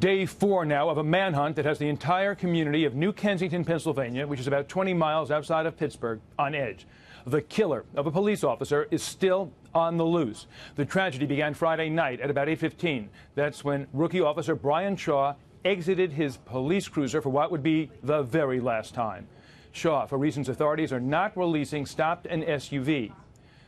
Day 4 now of a manhunt that has the entire community of New Kensington, Pennsylvania, which is about 20 miles outside of Pittsburgh, on edge. The killer of a police officer is still on the loose. The tragedy began Friday night at about 8:15. That's when rookie officer Brian Shaw exited his police cruiser for what would be the very last time. Shaw, for reasons authorities are not releasing, stopped an SUV.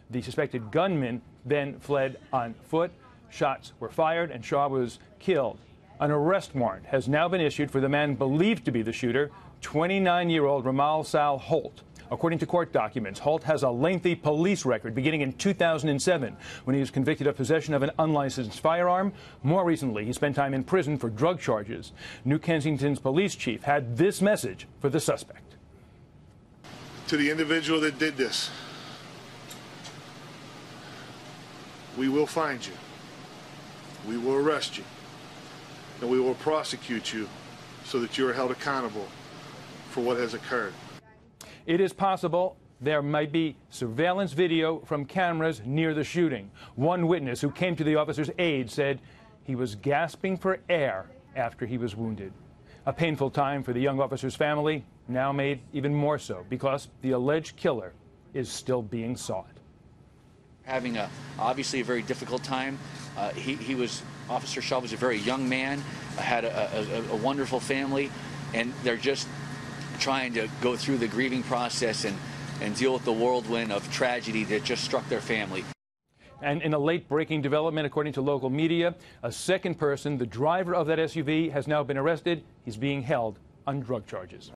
The suspected gunman then fled on foot. Shots were fired and Shaw was killed. An arrest warrant has now been issued for the man believed to be the shooter, 29-year-old Rahmael Sal Holt. According to court documents, Holt has a lengthy police record beginning in 2007 when he was convicted of possession of an unlicensed firearm. More recently, he spent time in prison for drug charges. New Kensington's police chief had this message for the suspect. To the individual that did this, we will find you. We will arrest you. And we will prosecute you so that you are held accountable for what has occurred. It is possible there might be surveillance video from cameras near the shooting. One witness who came to the officer's aid said he was gasping for air after he was wounded. A painful time for the young officer's family, now made even more so because the alleged killer is still being sought. Having obviously a very difficult time. Officer Shaw was a very young man, had a wonderful family, and they're just trying to go through the grieving process and deal with the whirlwind of tragedy that just struck their family. And in a late-breaking development, according to local media, a second person, the driver of that SUV, has now been arrested. He's being held on drug charges.